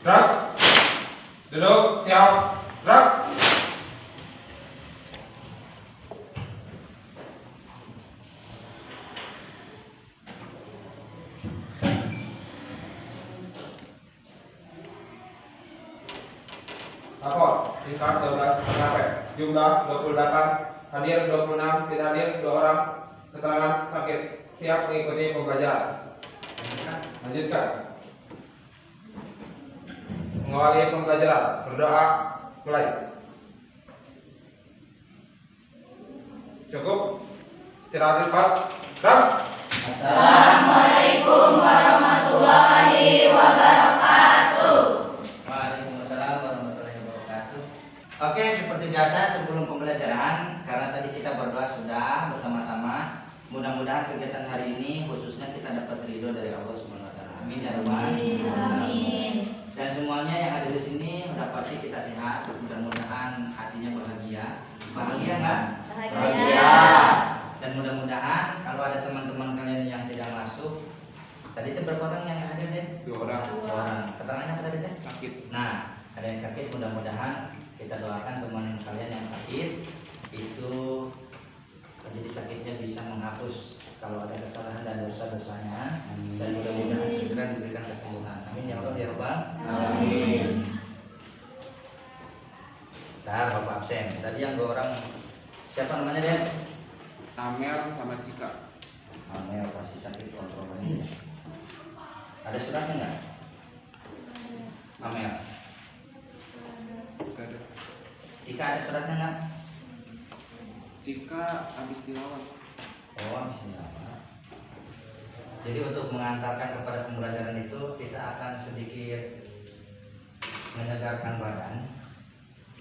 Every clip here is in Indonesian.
Gerak. Duduk. Siap. Gerak. Lapor. Tingkat 12 TKP. Jumlah 28. Hadir 26. Tidak hadir 2 orang. Keterangan sakit. Siap mengikuti pembelajaran. Lanjutkan. Mengawali pembelajaran. Berdoa. Mulai. Cukup. Istirahat cepat. Gerak. Assalamualaikum warahmatullahi wabarakatuh. Waalaikumsalam warahmatullahi wabarakatuh. Oke, seperti biasa sebelum pembelajaran, karena tadi kita berdoa sudah bersama-sama, mudah-mudahan kegiatan hari ini khususnya kita dapat ridho dari Allah Subhanahu wa taala. Amin ya rabbal Amin. Dan semuanya yang ada di sini udah pasti kita sehat, mudah-mudahan hatinya bahagia. Bahagia enggak? Bahagia. Dan mudah-mudahan kalau ada teman-teman kalian yang tidak masuk, tadi itu berapa orang yang hadir deh? 2 orang. 2 orang. Keterangannya apa tadi teh? Sakit. Nah, ada yang sakit, mudah-mudahan kita doakan teman kalian yang sakit itu jadi sakitnya bisa menghapus kalau ada kesalahan dan dosa-dosanya, dan mudah-mudahan segera diberikan kesembuhan. Amin ya Allah ya Rabbal Amin. Bentar, Bapak absen. Tadi yang 2 orang siapa namanya deh? Amel sama Cika. Amel pasti sakit kontrolnya. Ada suratnya nggak? Amel. Gak ada. Jika ada suratnya nggak? Cika habis dirawat. Oh, bismillah. Jadi untuk mengantarkan kepada pembelajaran itu kita akan sedikit menyegarkan badan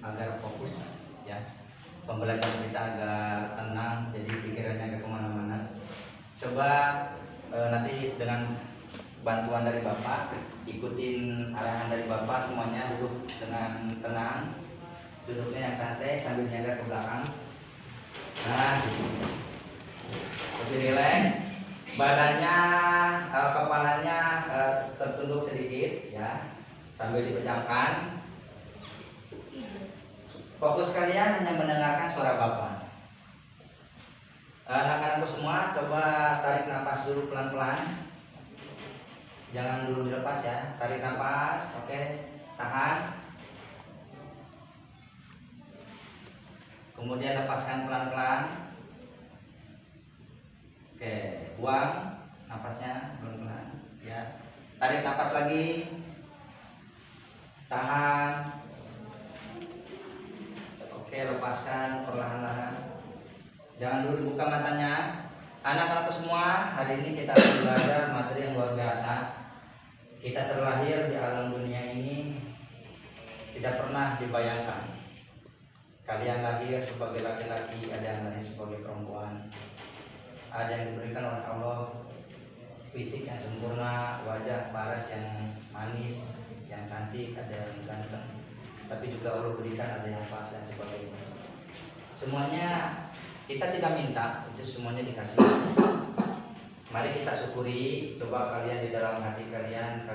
agar fokus ya. Pembelajaran kita agar tenang, jadi pikirannya agak kemana-mana. Coba nanti dengan bantuan dari Bapak, ikutin arahan dari Bapak, semuanya duduk dengan tenang, duduknya yang santai sambil nyadar ke belakang. Nah, gitu. Lebih rileks, badannya, kepalanya tertunduk sedikit, ya, sambil dipejamkan. Fokus kalian hanya mendengarkan suara Bapak. Anak-anakku semua, coba tarik nafas dulu pelan-pelan. Jangan dulu dilepas ya. Tarik nafas, oke. Tahan. Kemudian lepaskan pelan-pelan. Oke, buang nafasnya pelan-pelan. Ya. Tarik nafas lagi. Tahan. Oke, lepaskan perlahan-lahan. Jangan dulu dibuka matanya. Anak-anakku semua, hari ini kita akan belajar materi yang luar biasa. Kita terlahir di alam dunia ini tidak pernah dibayangkan. Kalian lahir sebagai laki-laki, ada yang lahir sebagai perempuan. Ada yang diberikan oleh Allah fisik yang sempurna, wajah paras yang manis, yang cantik, ada yang ganteng. Tapi juga Allah berikan ada yang pas dan sebagainya. Semuanya kita tidak minta, itu semuanya dikasih. Mari kita syukuri. Coba kalian di dalam hati kalian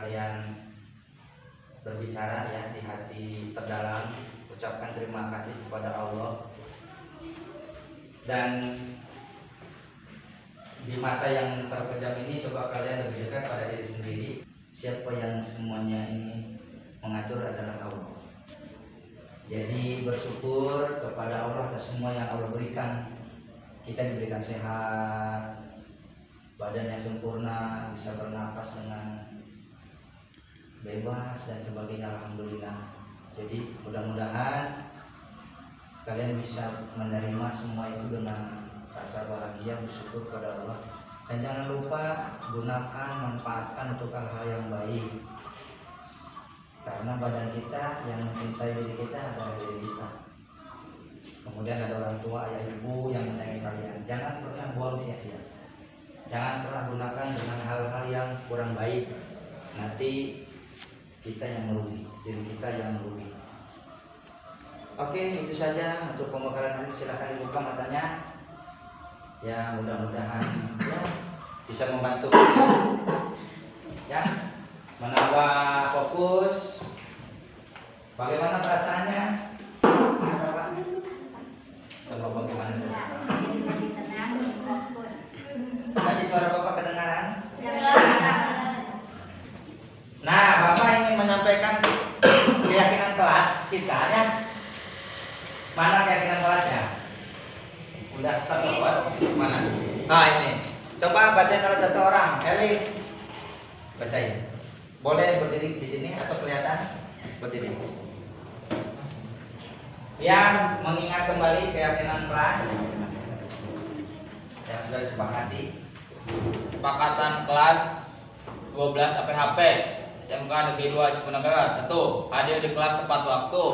berbicara ya, di hati terdalam, ucapkan terima kasih kepada Allah. Dan di mata yang terpejam ini coba kalian lebih dekat pada diri sendiri. Siapa yang semuanya ini mengatur adalah Allah. Jadi bersyukur kepada Allah atas semua yang Allah berikan. Kita diberikan sehat, badan yang sempurna, bisa bernafas dengan bebas dan sebagainya. Alhamdulillah. Jadi mudah-mudahan kalian bisa menerima semua itu dengan rasa bahagia, bersyukur kepada Allah. Dan jangan lupa gunakan, manfaatkan untuk hal-hal yang baik. Karena badan kita yang mencintai diri kita adalah diri kita. Kemudian ada orang tua, ayah ibu yang menyayangi kalian. Jangan pernah buang sia-sia. Jangan pernah gunakan dengan hal-hal yang kurang baik. Nanti kita yang merugi, diri kita yang merugi. Oke, itu saja untuk pembekalan ini. Silahkan dibuka matanya. Ya, mudah-mudahan ya bisa membantu ya menambah fokus Bagaimana perasaannya? Coba bagaimana? Tadi suara Bapak kedengaran? Nah, Bapak ingin menyampaikan keyakinan kelas kita ya. Mana keyakinan kelasnya? Udah terlewat mana? Nah ini, coba bacain oleh satu orang. Eli, bacain. Boleh berdiri di sini atau kelihatan? Berdiri. Yang mengingat kembali keyakinan kelas yang sudah disepakati. Kesepakatan kelas 12 APHP SMK Negeri 2 Cipunagara. 1. Hadir di kelas tepat waktu.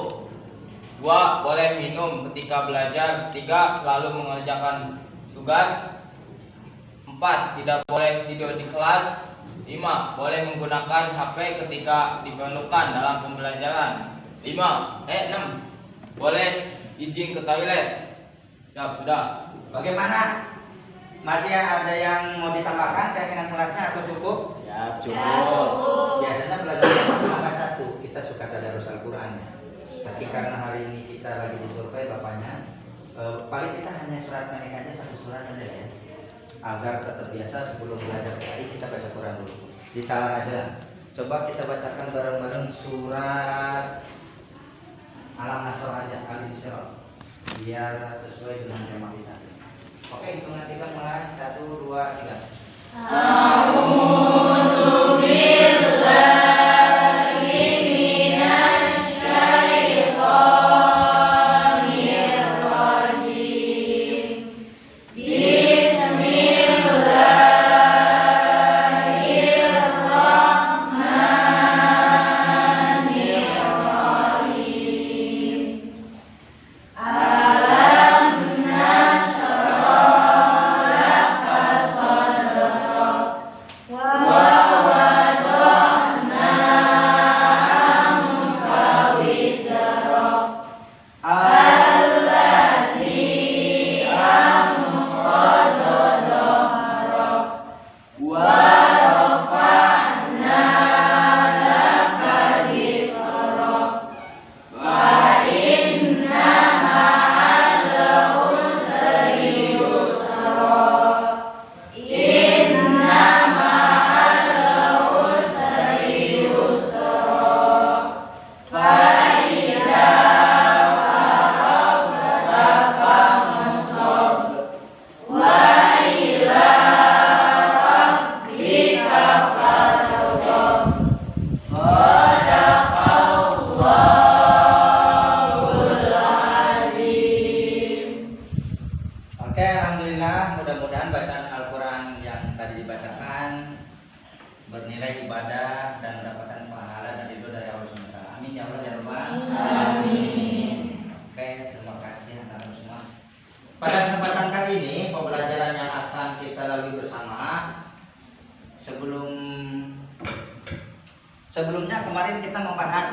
2. Boleh minum ketika belajar. 3. Selalu mengerjakan tugas. 4. Tidak boleh tidur di kelas. 5. Boleh menggunakan HP ketika diperlukan dalam pembelajaran. 6. Boleh izin ke toilet. Sudah. Bagaimana? Masih ada yang mau ditambahkan keyakinan kelasnya atau cukup? Siap, Biasanya belajar tambah satu, kita suka tadarus Al-Quran. Tapi karena hari ini kita lagi disurvei bapaknya, paling kita hanya surat pendek aja, satu surat aja ya. Agar tetap biasa sebelum belajar tadi kita baca Quran dulu. Ditahan aja. Coba kita bacakan bareng-bareng surat Al-Nasr aja, Al-Isra, biar sesuai dengan tema kita. Oke, hitungan 3 mulai. 1, 2, 3. A'udzu billahi minasy syaithanir rajim. Bismillahirrahmanirrahim. Oke, alhamdulillah, mudah-mudahan bacaan Al-Quran yang tadi dibacakan bernilai ibadah dan mendapatkan pahala dan ridho dari Allah SWT. Amin ya Allah ya Rabbal alamin. Oke, terima kasih anak-anak semua. Pada kesempatan kali ini pembelajaran yang akan kita lalui bersama, sebelumnya kemarin kita membahas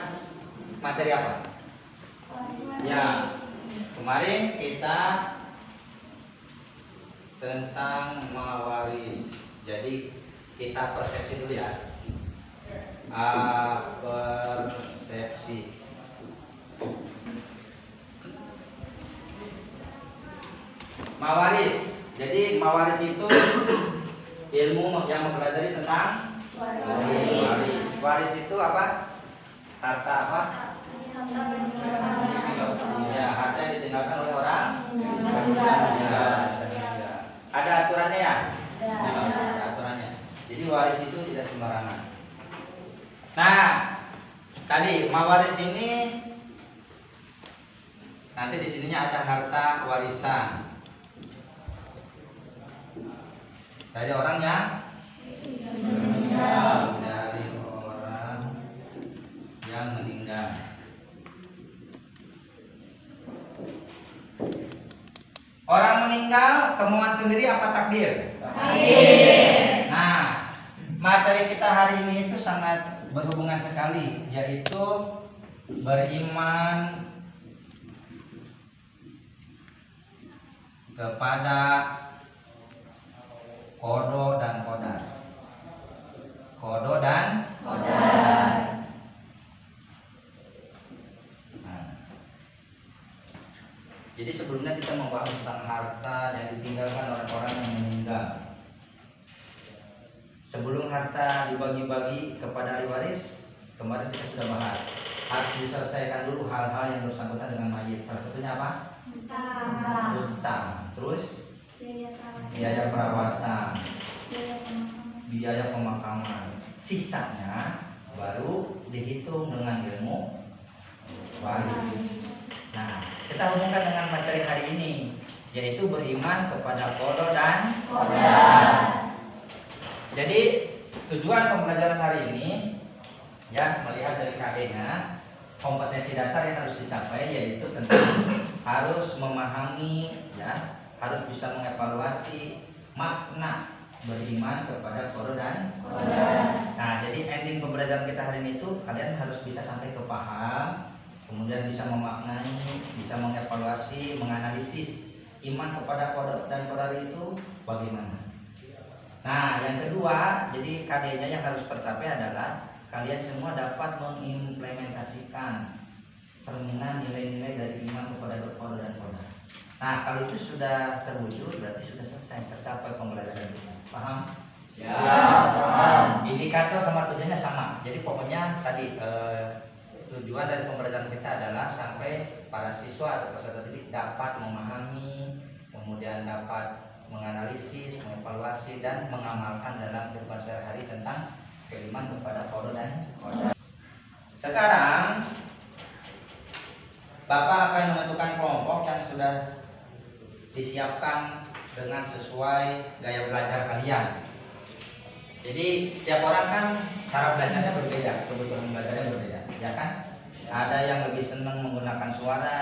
materi apa? Ya, kemarin kita tentang mawaris. Jadi kita persepsi dulu ya. Persepsi. Mawaris. Jadi mawaris itu ilmu yang mempelajari tentang waris. Waris itu apa? Harta apa? Ya, harta yang ditinggalkan oleh orang. Ya. Ada aturannya ya? Ada aturannya. Jadi waris itu tidak sembarangan. Nah, tadi mawaris ini nanti di sininya ada harta warisan dari orang yang meninggal. Dari orang yang meninggal. Orang meninggal kemauan sendiri apa takdir? Takdir. Nah, materi kita hari ini itu sangat berhubungan sekali, yaitu beriman kepada qada dan qadar. Qada dan qadar. sebelum harta dibagi-bagi kepada ahli waris, kemarin kita sudah bahas harus diselesaikan dulu hal-hal yang bersangkutan dengan mayit. Salah satunya apa? Utang. Terus biaya perawatan, biaya pemakaman. Sisanya baru dihitung dengan ilmu waris. Nah, kita hubungkan dengan materi hari ini, yaitu beriman kepada qada dan qadar. Jadi tujuan pembelajaran hari ini ya, melihat dari KD-nya, kompetensi dasar yang harus dicapai yaitu tentang harus memahami ya, harus bisa mengevaluasi makna beriman kepada qada dan qadar. Nah, jadi ending pembelajaran kita hari ini itu kalian harus bisa sampai ke paham, kemudian bisa memaknai, bisa mengevaluasi, menganalisis iman kepada qada dan qadar itu bagaimana. Nah, yang kedua, jadi KD-nya yang harus tercapai adalah kalian semua dapat mengimplementasikan cerminan nilai-nilai dari iman kepada qada dan qadar. Nah, kalau itu sudah terwujud, berarti sudah selesai, tercapai pembelajaran kita. Paham? Ya, paham. Indikator sama tujuannya sama. Jadi pokoknya tadi tujuan dari pembelajaran kita adalah sampai para siswa atau peserta didik dapat memahami, kemudian dapat menganalisis, mengevaluasi dan mengamalkan dalam kehidupan sehari-hari tentang beriman kepada qada dan qadar. Sekarang Bapak akan menentukan kelompok yang sudah disiapkan dengan sesuai gaya belajar kalian. Jadi setiap orang kan cara belajarnya berbeda, kebutuhan belajarnya berbeda, ya kan? Ada yang lebih senang menggunakan suara,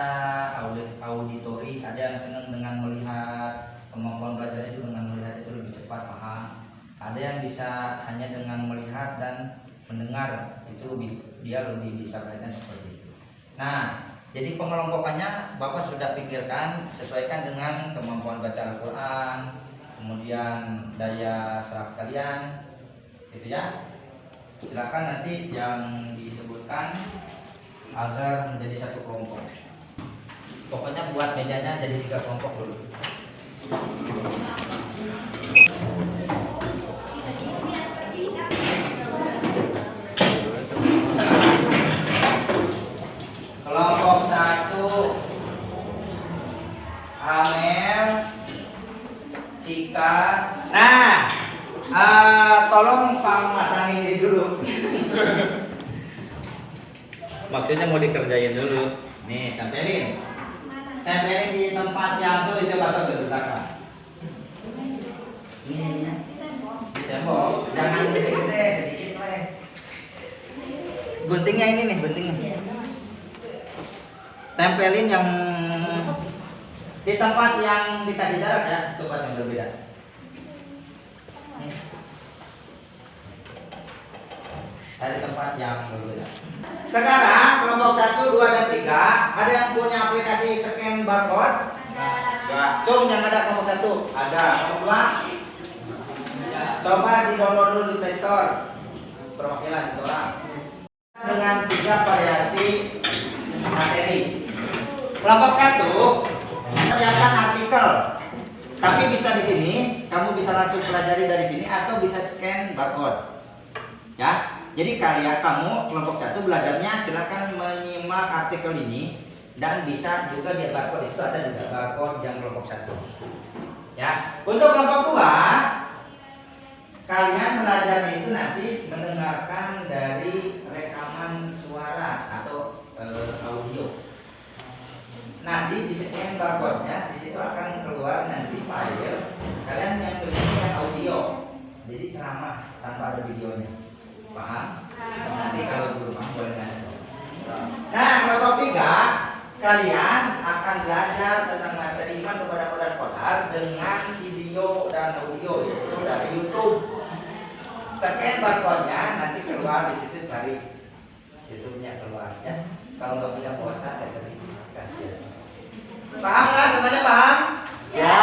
auditori, ada yang senang dengan melihat, kemampuan belajarnya itu dengan melihat itu lebih cepat paham. Ada yang bisa hanya dengan melihat dan mendengar, itu dia lebih bisa belajar seperti itu. Nah, jadi pengelompokannya Bapak sudah pikirkan, sesuaikan dengan kemampuan baca Al-Quran, kemudian daya serap kalian, gitu ya. Silakan nanti yang disebutkan agar menjadi satu kelompok. Pokoknya buat mejanya jadi 3 kelompok dulu. Kelompok 1 Amel, Cika. Nah, tolong pasangin diri dulu. Maksudnya mau dikerjain dulu. Nih, tempelin. Tempelin di tempat yang tuh itu pasang di belakang. Ini di tembok. Jangan gede-gede, sedikit lah. Guntingnya ini nih, guntingnya. Tempelin yang di tempat yang dikasih jarak ya, tempat yang berbeda. Cari tempat yang berbeda. Sekarang kelompok 1, 2, dan 3 ada yang punya aplikasi scan barcode? Ada. Cung, yang ada kelompok 1 ada. Kelompok 2? Coba di-download dulu di Play Store. Perwakilan itu orang. Dengan 3 variasi materi. Kelompok 1 siapkan artikel. Tapi bisa di sini, kamu bisa langsung pelajari dari sini atau bisa scan barcode. Ya. Jadi kamu kelompok 1 belajarnya silakan menyimak artikel ini dan bisa juga di barcode, di situ ada juga barcode yang kelompok 1. Ya, untuk kelompok 2 kalian belajarnya itu nanti mendengarkan dari rekaman suara atau audio. Nanti di scan barcode-nya, di situ akan keluar nanti file kalian yang pilih audio. Jadi ceramah tanpa ada videonya. Paham? Nanti kalau belum paham boleh nanya. Nah, kelompok 3 kalian akan belajar tentang materi iman kepada qada dan qadar dengan video dan audio, yaitu dari YouTube. Scan barcode-nya nanti keluar di situ, cari YouTube-nya keluar ya. Kalau nggak punya kuota, kasih ya. Paham nggak? Semuanya paham? Ya,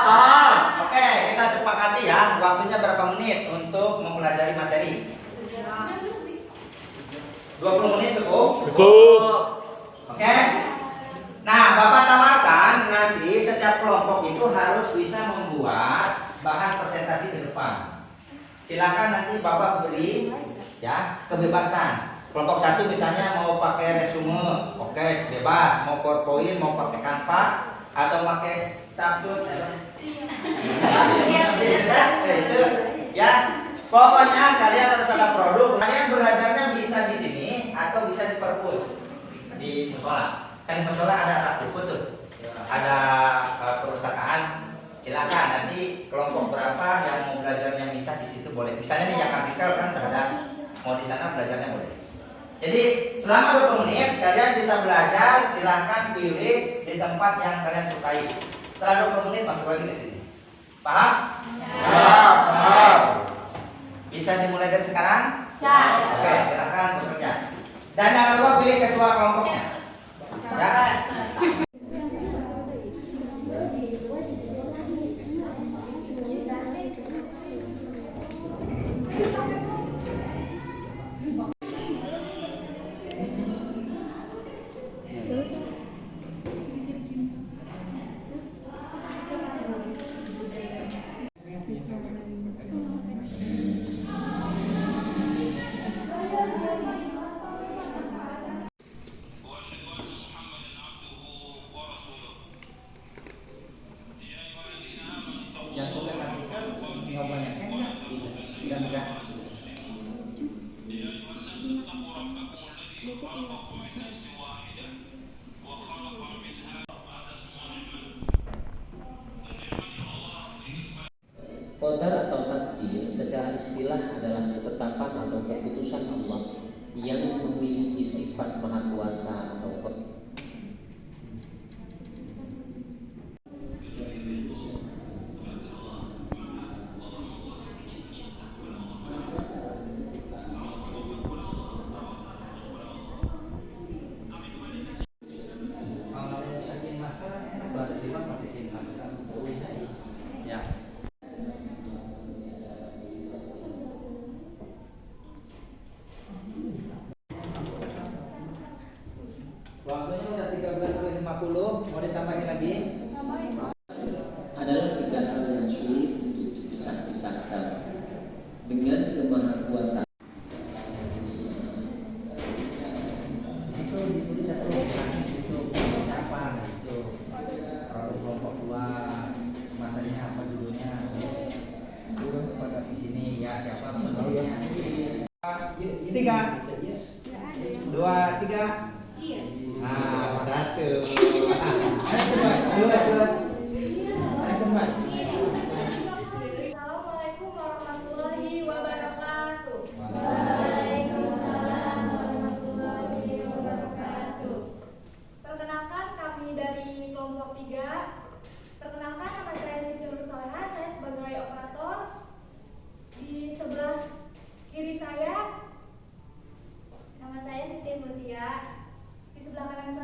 paham. Oke, kita sepakati ya. Waktunya berapa menit untuk mempelajari materi? 20 menit cukup? Cukup. Oke. Nah, Bapak tawarkan nanti setiap kelompok itu harus bisa membuat bahan presentasi ke depan. silakan nanti Bapak beri ya kebebasan. Kelompok 1 misalnya mau pakai resume, oke, bebas. Mau PowerPoint, mau pakai Canva atau pakai capcut. Itu ya. Pokoknya kalian harus ada produk. Kalian belajarnya bisa di sini atau bisa di perpus di musola. Kan di musola ada rak buku tuh. Ada perpustakaan. Silakan nanti kelompok berapa yang mau belajarnya bisa di situ boleh. Misalnya nih yang artikel kan ada, mau di sana belajarnya boleh. Jadi selama 20 menit kalian bisa belajar, silahkan pilih di tempat yang kalian sukai. Setelah 20 menit masuk lagi ke sini. Paham? Ya, paham. Bisa dimulai dari sekarang? Ya. Oke, silahkan bekerja. Dan jangan lupa pilih ketua kelompoknya. Ya. Yang tugas artikel tinggal banyaknya enggak? Tidak bisa. Qadar atau takdir secara istilah adalah ketetapan atau keputusan Allah yang memiliki sifat maha kuasa atau Kalau ada saking master enak banget di mana pakai Kin master. Bisa. Ya. Waktunya udah 13:50, mau ditambahin lagi? adalah tiga hal yang sulit untuk dipisah-pisahkan dengan kemahakuasaan. Itu ditulis satu itu apa itu produk kelompok 2 materinya apa judulnya turun kepada di sini ya siapa penulisnya 3 2 3 nah 1 2 Assalamualaikum warahmatullahi wabarakatuh. Waalaikumsalam warahmatullahi wabarakatuh. Perkenalkan kami dari kelompok 3. Perkenalkan nama saya Siti Nursoleha, saya sebagai operator. Di sebelah kiri saya Nama saya Siti Mutia. di sebelah kanan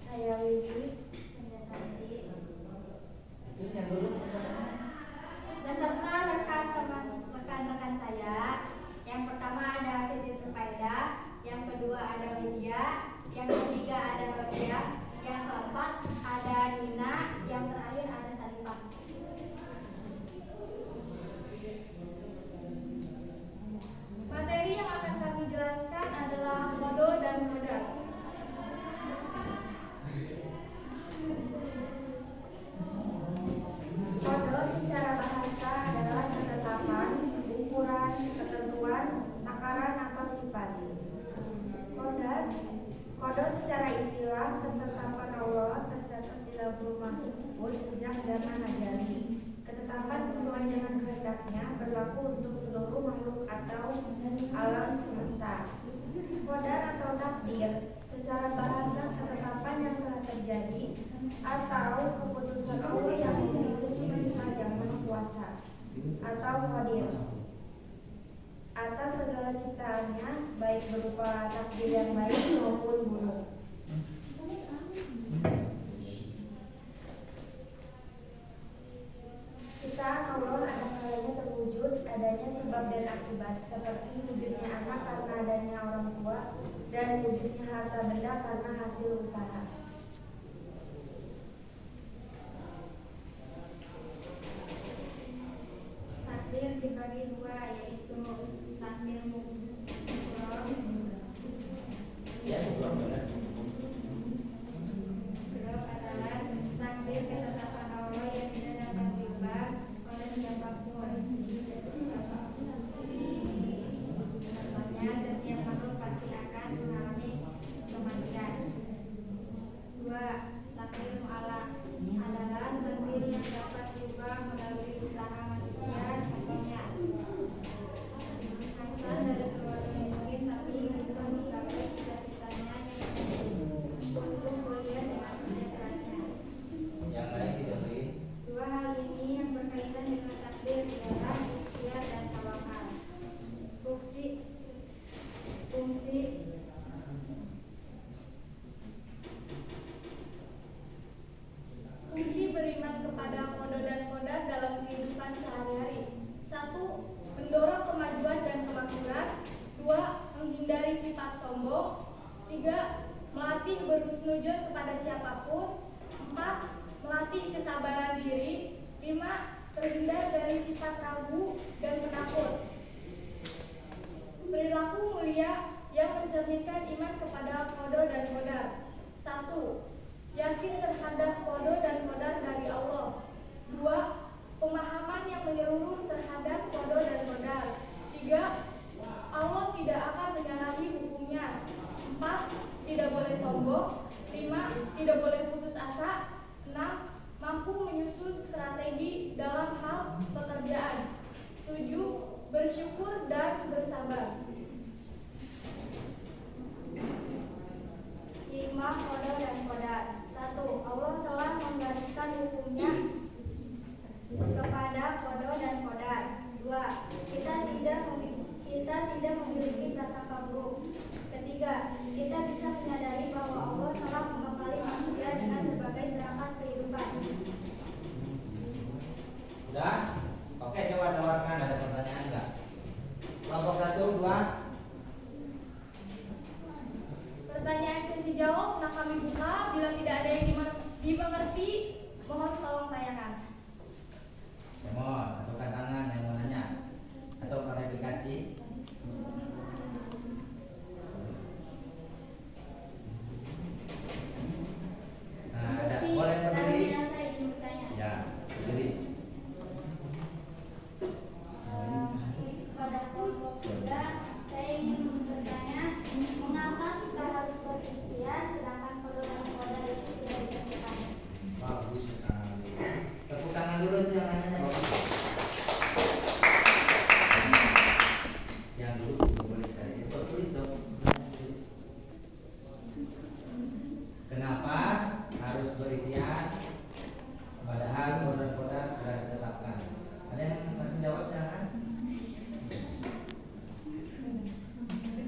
saya Wiwi. Saya Santi. itu yang dulu Beserta rekan-rekan saya. Yang pertama ada Siti Terpaida, yang kedua ada Widya, yang ketiga ada Rodia, yang keempat ada Nina, yang terakhir ada Salifah. Materi yang akan kami jelaskan adalah modo dan modal. Kodo secara bahasa adalah ketetapan, ukuran, ketentuan, takaran atau sifat. Kodo secara istilah ketetapan Allah tercatat di Lauhul Mahfuz sejak zaman ajali. Ketetapan sesuai dengan kehendaknya berlaku untuk seluruh makhluk atau alam semesta. Qadar atau takdir secara bahasa ketetapan yang telah terjadi atau keputusan Allah yang memiliki sifat yang maha kuasa atau qadir atas segala ciptaannya, baik berupa takdir yang baik maupun buruk. Ciptaan Allah ada kalanya terwujud adanya sebab dan akibat, seperti wujudnya anak karena adanya orang tua dan wujudnya harta benda karena hasil usaha. Takdir dibagi dua, yaitu takdir mukron. Ya, belum benar. Grup adalah takdir ketetapan Allah yang tidak dapat diubah oleh siapapun. Contohnya, setiap makhluk pasti akan mengalami kematian. Dua, takdir mu'alaq adalah takdir yang dapat diubah melalui usaha manusia. Contohnya, Hasan dari keluarga miskin tapi bisa menggapai cita-citanya untuk kuliah dengan kerja kerasnya. Yang lain tidak beri. Dua hal ini yang berkaitan dengan takdir adalah ikhtiar dan tawakal. Fungsi beriman kepada qada dan qadar dalam kehidupan sehari-hari. 1. Mendorong kemajuan dan kemakmuran. 2. Menghindari sifat sombong. 3. Melatih berhusnuzon kepada siapapun. 4. Melatih kesabaran diri. 5. Terhindar dari sifat ragu dan penakut. Perilaku mulia yang mencerminkan iman kepada qada dan qadar. 1. Yakin terhadap qada dan qadar dari Allah. 2. Pemahaman yang menyeluruh terhadap qada dan qadar. 3. Allah tidak akan menyalahi hukumnya. 4. Tidak boleh sombong. 5. Tidak boleh putus asa. 6. Mampu menyusun strategi dalam hal pekerjaan. 7. Bersyukur dan bersabar. 5. Qada dan qadar. 1. Allah telah menggariskan hukumnya kepada qada dan qadar. 2. Kita tidak memiliki prasangka buruk. Ketiga, kita bisa menyadari bahwa Allah telah membekali manusia dengan berbagai perangkat kehidupan. Sudah? Oke, coba tawarkan, ada pertanyaan enggak? Kelompok 1, 2. Pertanyaan sesi jawab nak kami buka. Bila tidak ada yang dimengerti, mohon tolong tanyakan. Mohon, masukkan tangan yang mau nanya atau klarifikasi. Nah, ada boleh berdiri. Saya ingin bertanya. Ya, berdiri. Pada kelompok 3, saya ingin bertanya, mengapa kita harus berikhtiar sedangkan qada dan qadar itu sudah ditentukan? Bagus sekali. Tepuk tangan dulu itu yang nanya, Bapak. Yang dulu boleh saya tulis dong. Kenapa harus berikhtiar padahal qada sudah ditetapkan? Ada yang langsung jawab silakan.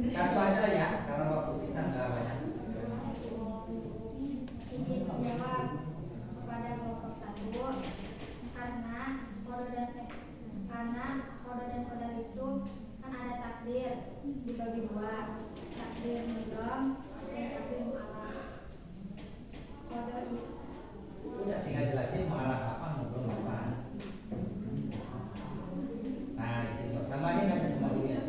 Satu aja lah ya, karena waktu kita nggak banyak. Izin menjawab kepada kelompok 1, karena qada dan qadar itu kan ada takdir dibagi dua, takdir mudham dan takdir mu'alaq. Qada itu Udah tinggal jelasin mau arah apa, mau belum apa. Nah, itu tambahin aja semua dulu ya.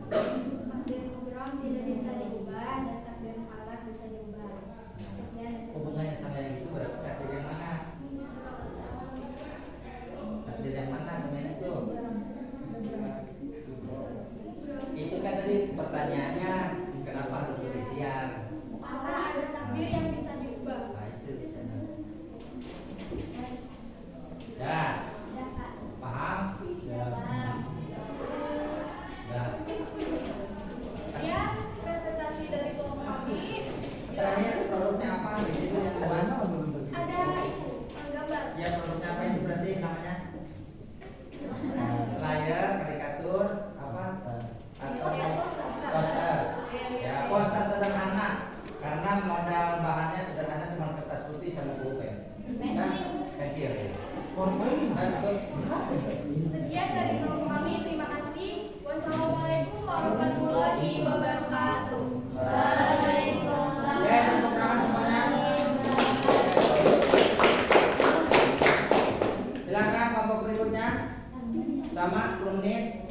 takdir mudham tidak bisa diubah dan takdir mu'alaq bisa diubah. Sekian. Hubungannya sama yang itu berarti takdir yang mana? Takdir yang mana sama yang itu? Itu kan tadi pertanyaannya kenapa harus berikhtiar? Karena ada takdir yang bisa diubah. Nah, itu bisa. Ya, Ya, Pak. paham? Paham. Ya. Sekian presentasi dari kelompok kami. Terakhir produknya apa? Di situ yang depan. Ada itu gambar. Ya, produknya apa itu berarti namanya? Flyer, karikatur, apa? Atau poster. Ya, poster sederhana karena modal bahannya sederhana cuma kertas putih sama pulpen. Nah, pensil. Nah, itu. Sekian dari kelompok kami. Terima kasih. Wassalamualaikum warahmatullahi wabarakatuh. Waalaikumsalam. Ya, tepuk tangan semuanya. Sama 10 menit.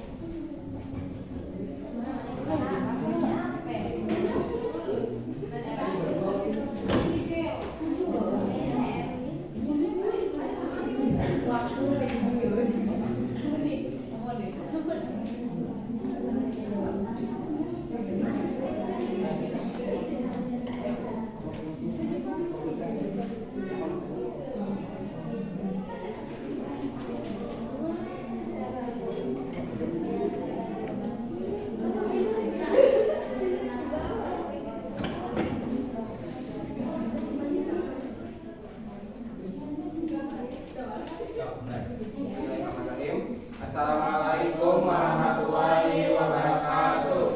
Bismillahirrahmanirrahim. Assalamualaikum warahmatullahi wabarakatuh.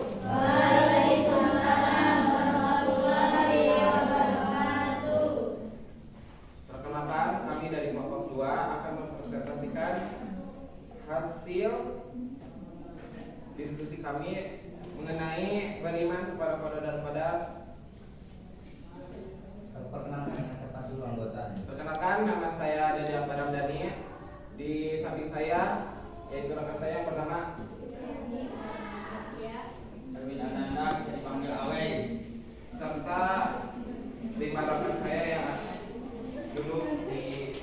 Perkenalkan, kami dari kelompok 2 akan mempresentasikan hasil diskusi kami mengenai beriman kepada qada dan qadar. Perkenalkan dengan cepat dulu anggota. Perkenalkan, nama saya Dede Akbar Ramdhani. Di samping saya yaitu rekan saya yang bernama Erwin Ananda bisa dipanggil Awe. serta 5 rekan saya yang duduk di,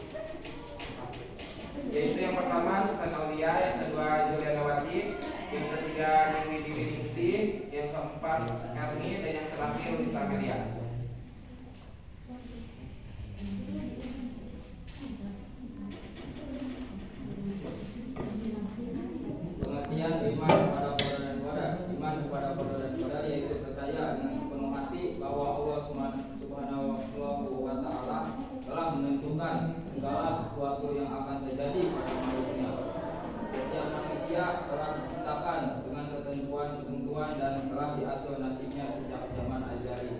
yaitu yang pertama Susan Aulia, yang kedua Juliana Wati, yang ketiga Dewi Diwiningsi, yang keempat Erni, dan yang terakhir Lisa Melia. Pengertian iman kepada qada dan qadar. Iman kepada qada dan qadar yaitu percaya dengan sepenuh hati bahwa Allah Subhanahu wa taala telah menentukan segala sesuatu yang akan terjadi pada makhluknya. Setiap manusia telah diciptakan dengan ketentuan-ketentuan dan telah diatur nasibnya sejak zaman azali.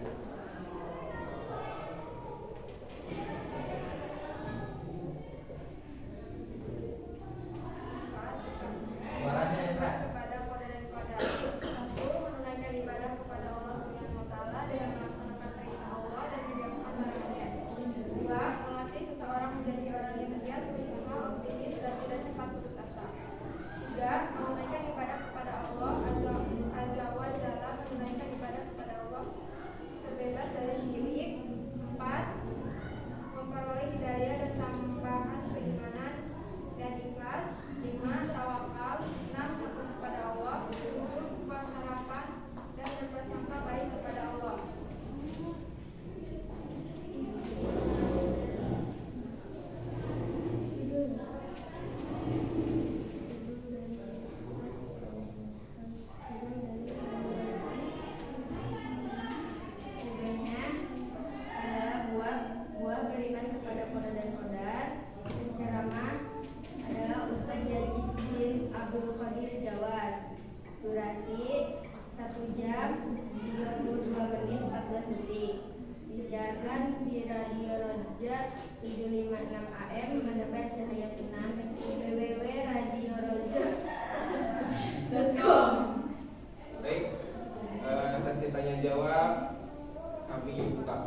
Suaranya yang keras. Kepada qada dan qadar. 1. Menunaikan ibadah kepada Allah Subhanahu wa taala dengan melaksanakan perintah Allah dan menjauhkan larangannya. 2. Melatih seseorang menjadi orang yang giat, berusaha, optimis dan tidak cepat putus asa. 3. Menunaikan ibadah kepada Allah azza wa jalla, menunaikan ibadah kepada Allah terbebas dari syirik. 4. Memperoleh hidayah dan tambahan keimanan dan ikhlas. 5. Tawakal. 6. Takut kepada Allah. 7. Berharapan dan berprasangka baik kepada Allah. Tugasnya adalah buah beriman kepada qada dan qadar. Penceramah adalah Ustaz Yazid Abdul Qadir Jawad. Durasi 1 jam 32 menit 14 detik. Disiarkan di Radio Roja 756 AM Menebar Cahaya Sunnah, www.radioroja.com. Baik, sesi tanya jawab kami buka.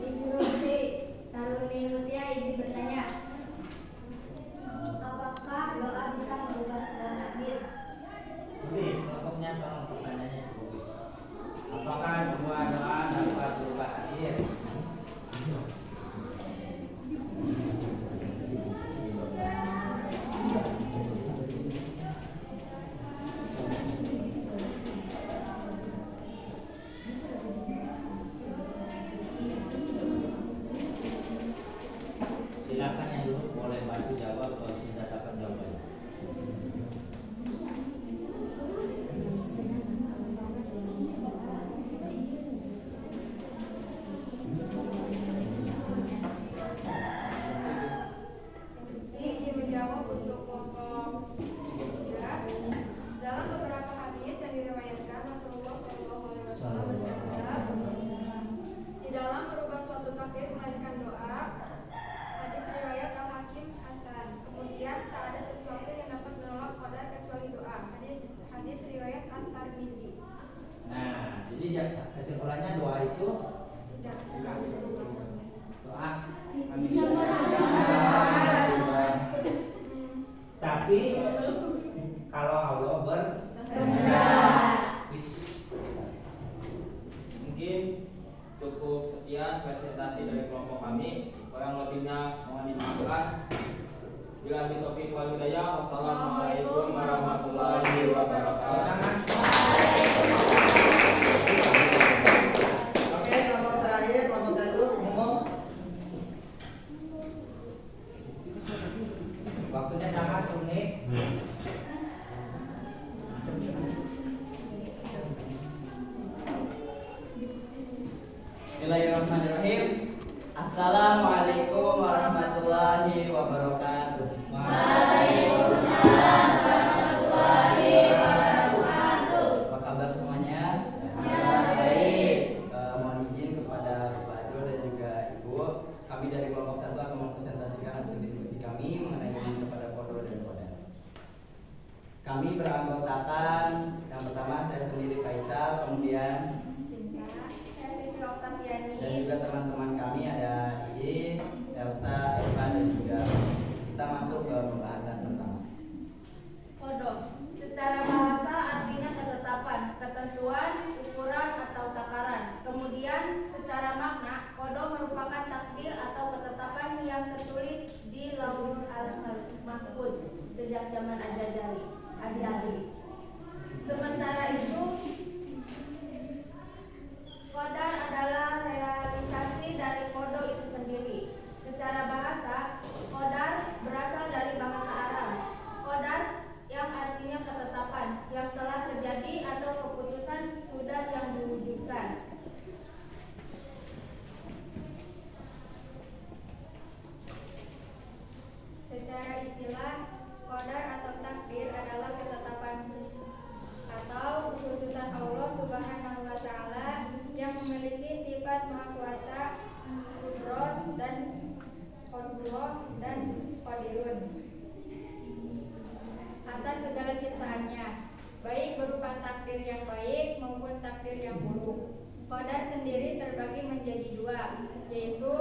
Ibu Taruni Mutia izin bertanya. Apakah doa bisa merubah sebuah takdir? Tulis, kelompoknya tolong pertanyaannya ditulis. Apakah sebuah doa dapat berubah takdir? Silakan yang dulu boleh bantu jawab kalau sudah dapat jawabannya. Instruksi menjawab untuk kelompok 3. Dalam beberapa hadis yang diriwayatkan Rasulullah SAW bersabda, tidak merubah suatu takdir melainkan doa. Hadis riwayat Al-Hakim Hasan. mohon dimaafkan. Bila taufiq wal hidayah. Wassalamualaikum warahmatullahi wabarakatuh. Oke, kelompok terakhir, kelompok 1, monggo. Waktunya sama 1 menit. Bismillahirrahmanirrahim. Assalamualaikum warahmatullahi wabarakatuh. Waalaikumsalam warahmatullahi wabarakatuh. Apa kabar semuanya? Baik. Mohon izin kepada Bapak Adul dan juga Ibu, kami dari kelompok 1 akan mempresentasikan hasil diskusi kami mengenai iman kepada kodo dan kodar. Kami beranggotakan yang pertama saya sendiri Faisal, kemudian dan juga teman-teman kami ada Iis, Elsa, Eva dan juga kita masuk ke pembahasan pertama. Kodo secara bahasa artinya ketetapan, ketentuan, ukuran atau takaran. Kemudian secara makna, kodo merupakan takdir atau ketetapan yang tertulis di Lauhul Mahfuz sejak zaman Azali. Sementara itu, qadar adalah realisasi dari kodo itu sendiri. Secara bahasa, qadar berasal dari bahasa Arab. Qadar yang artinya ketetapan yang telah terjadi atau keputusan sudah yang diwujudkan. Secara istilah, qadar atau takdir adalah ketetapan atau keputusan Allah Subhanahu wa taala yang memiliki sifat maha kuasa, qudrat dan qudroh dan qadirun atas segala ciptaannya, baik berupa takdir yang baik maupun takdir yang buruk. Qadar sendiri terbagi menjadi 2, yaitu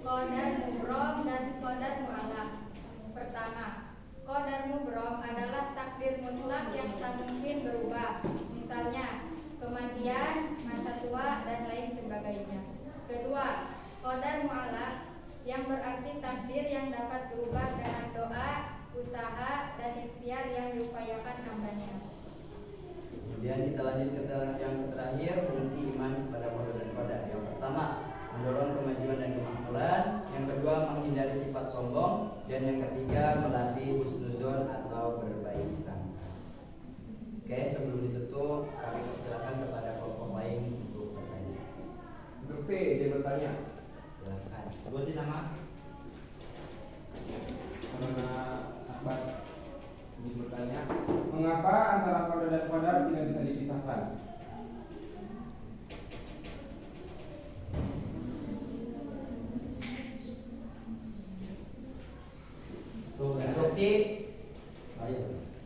qadar mubrom dan qadar mu'allaq. Pertama, qadar mubrom adalah takdir mutlak yang tak mungkin berubah, misalnya kematian, masa tua, dan lain sebagainya. Kedua, qadar mu'allaq yang berarti takdir yang dapat berubah dengan doa, usaha, dan ikhtiar yang diupayakan hambanya. Kemudian kita lanjut ke yang terakhir, fungsi iman kepada kodo dan qadar. Yang pertama, mendorong kemajuan dan kemakmuran. Yang kedua, menghindari sifat sombong. Dan yang ketiga, melatih husnuzon atau berbaik sangka. Oke, sebelum ditutup, kami persilakan kepada kelompok lain untuk bertanya. Untuk C, dia bertanya. Silakan. Sebutin nama. Mana Akbar ini bertanya, mengapa antara kodo dan qadar tidak bisa dipisahkan?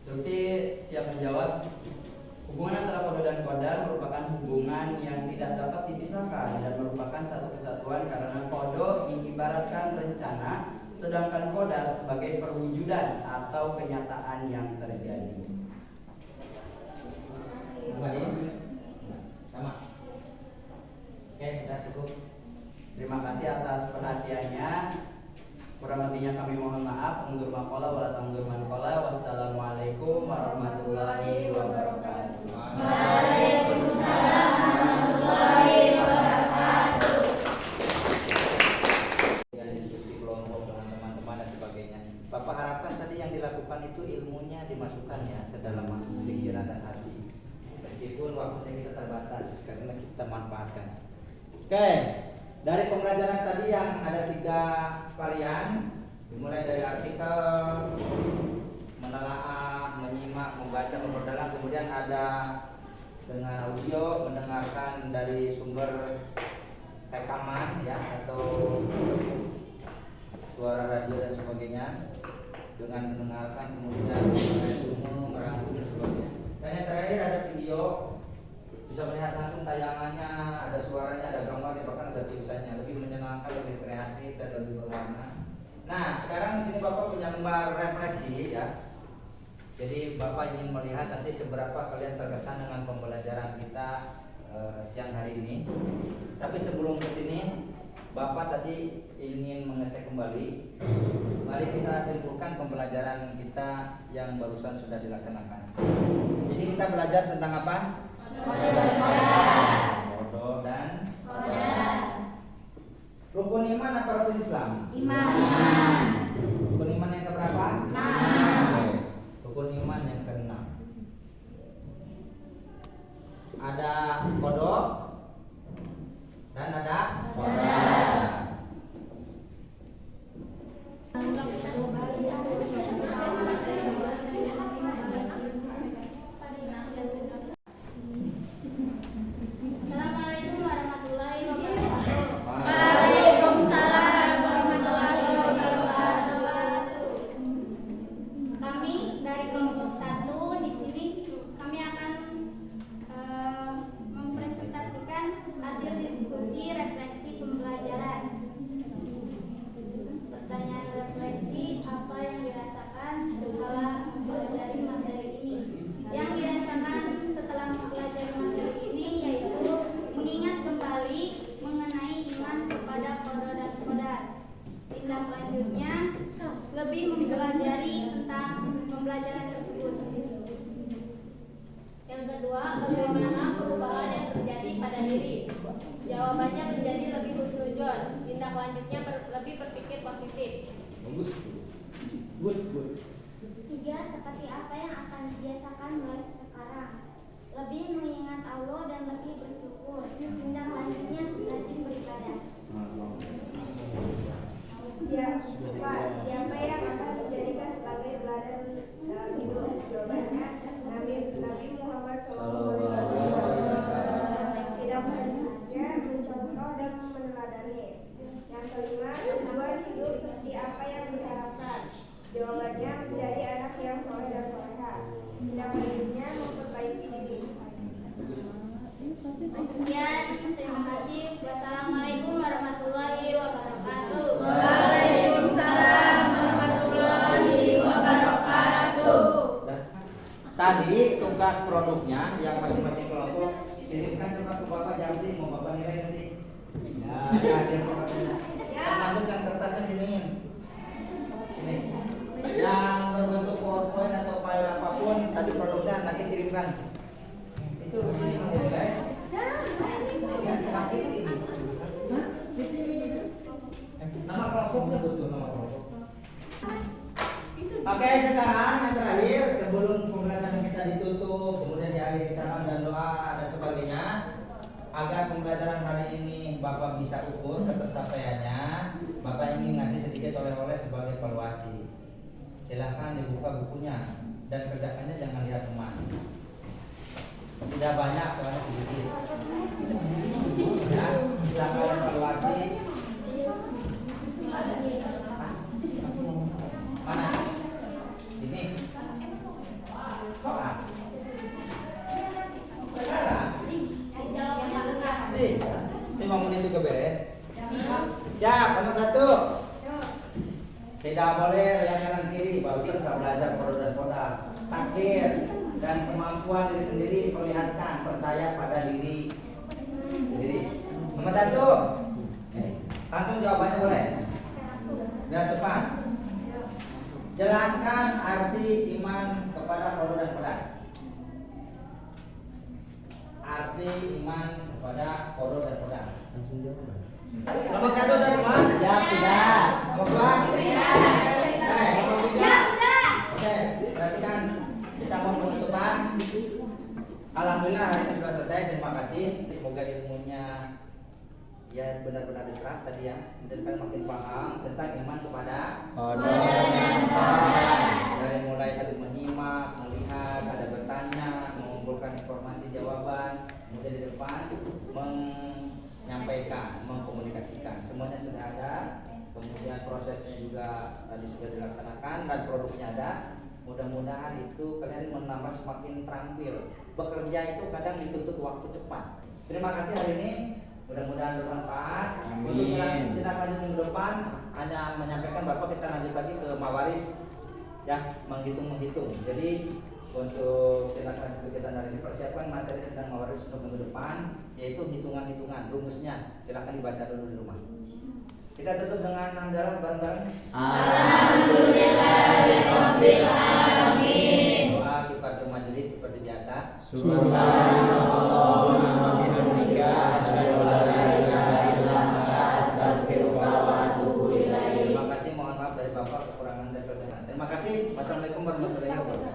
Instruksi siap menjawab. Hubungan antara kodo dan qadar merupakan hubungan yang tidak dapat dipisahkan dan merupakan satu kesatuan karena kodo diibaratkan rencana, sedangkan qadar sebagai perwujudan atau kenyataan yang terjadi. Sama. Oke, sudah cukup. Terima kasih atas perhatiannya. Kurang lebihnya kami mohon maaf. Undur maqala wa la tangdur manqala. Wassalamualaikum warahmatullahi wabarakatuh. Waalaikumsalam warahmatullahi wabarakatuh. Ya, diskusi kelompok dengan teman-teman dan sebagainya. Bapak harapkan tadi yang dilakukan itu ilmunya dimasukkan ya ke dalam pikiran dan hati. Meskipun waktunya kita terbatas karena kita manfaatkan. Oke, dari pembelajaran tadi yang ada 3 varian, dimulai dari artikel, menelaah, menyimak, membaca, memperdalam, kemudian ada dengan audio, mendengarkan dari sumber rekaman ya atau suara radio dan sebagainya, dengan mendengarkan kemudian meresume, merangkum dan sebagainya. Dan yang terakhir ada video, bisa melihat langsung tayangannya, ada suaranya, ada gambarnya, bahkan ada tulisannya, lebih menyenangkan, lebih kreatif dan lebih berwarna. Nah, sekarang di sini Bapak punya gambar refleksi ya. Jadi Bapak ingin melihat nanti seberapa kalian terkesan dengan pembelajaran kita siang hari ini. Tapi sebelum ke sini, Bapak tadi ingin mengecek kembali. Mari kita simpulkan pembelajaran kita yang barusan sudah dilaksanakan. Jadi kita belajar tentang apa? Kodok dan rukun iman apa rukun Islam? Iman. Rukun iman yang keberapa? 6. Rukun iman yang ke-6. Ada kodok dan ada kodok. Assalamualaikum warahmatullahi wabarakatuh. Waalaikumsalam warahmatullahi wabarakatuh. Kami dari kelompok 1 di sini kami akan mempresentasikan hasil diskusi refleksi pembelajaran. Pertanyaan refleksi, apa yang dirasakan setelah mempelajari materi ini? Yang dirasakan setelah mempelajari materi ini yaitu mengingat kembali mengenai iman kepada qada dan qadar. Tindak lanjutnya lebih mempelajari tentang pembelajaran tersebut. Yang kedua, bagaimana perubahan yang terjadi pada diri? Jawabannya menjadi lebih husnuzon. Tindak lanjutnya lebih berpikir positif. Good. 3. Seperti apa yang akan dibiasakan mulai sekarang? Lebih mengingat Allah dan lebih bersyukur. Tindak lanjutnya rajin beribadah. Siapa yang akan dijadikan sebagai teladan dalam hidup? Jawabannya Nabi Muhammad SAW. Tidak menunjuknya mencontoh dan meneladani. Yang kelima, tujuan hidup seperti apa yang diharapkan? Jawabannya menjadi anak yang soleh dan solehah. Tindak lanjutnya memperbaiki diri. Sekian, terima kasih. Wassalamualaikum warahmatullahi wabarakatuh. Waalaikumsalam warahmatullahi wabarakatuh. Tadi tugas produknya yang masing-masing kelompok kirimkan coba ke Bapak Jambi, mau Bapak nilai nanti. Ya, hasil produknya. Termasuk yang kertasnya siniin. Ini. Yang berbentuk PowerPoint atau file apapun, tadi produknya nanti kirimkan. Itu ini sendiri guys. Di sini. Nama kelompoknya betul nama kelompok. Oke, sekarang yang terakhir sebelum pembelajaran kita ditutup, kemudian diakhiri salam dan doa dan sebagainya, agar pembelajaran hari ini Bapak bisa ukur ketercapaiannya, Bapak ingin ngasih sedikit oleh-oleh sebagai evaluasi. Silahkan dibuka bukunya dan kerjakannya jangan lihat teman. Tidak banyak, soalnya sedikit. Ya, silahkan evaluasi. Mana? Ini. Kok sekarang? Nih, 5 menit juga beres. Ya, nomor 1. Tidak boleh lihat kanan kiri, barusan sudah belajar kodok dan kodar. Takdir dan kemampuan diri sendiri perlihatkan, percaya pada diri sendiri. Nomor 1. Langsung jawabannya boleh. Dan cepat. Jelaskan arti iman kepada kodok dan kodar. Arti iman kepada kodok dan kodar. Nomor 1 udah semua? Sudah. Nomor 2? Nomor 3? Oke, berarti kan kita mau penutupan. Alhamdulillah hari ini sudah selesai. Terima kasih. Semoga ilmunya ya benar-benar diserap tadi ya. Dan kalian makin paham tentang iman kepada Kodok dan kodar. dari mulai tadi menyimak, melihat, ada bertanya, mengumpulkan informasi jawaban, kemudian di depan menyampaikan, mengkomunikasikan. Semuanya sudah ada. Kemudian prosesnya juga tadi sudah dilaksanakan dan produknya ada. Mudah-mudahan itu kalian menambah semakin terampil. Bekerja itu kadang dituntut waktu cepat. Terima kasih hari ini. Mudah-mudahan bermanfaat. Untuk tindak lanjut minggu depan hanya menyampaikan Bapak kita lanjut lagi ke Mawaris ya menghitung. Jadi untuk silakan kegiatan hari ini persiapkan materi tentang mawaris untuk minggu depan, yaitu hitungan-hitungan rumusnya. Silakan dibaca dulu di rumah. Kita tutup dengan hamdalah bareng-bareng. Alhamdulillahirabbil alamin. Doa kifaratul majelis seperti biasa. Subhanallah wa bihamdika asyhadu an la ilaha illa anta astaghfiruka wa atubu ilaik. Terima kasih, mohon maaf dari Bapak kekurangan dan kelebihan. Terima kasih. Wassalamualaikum warahmatullahi wabarakatuh.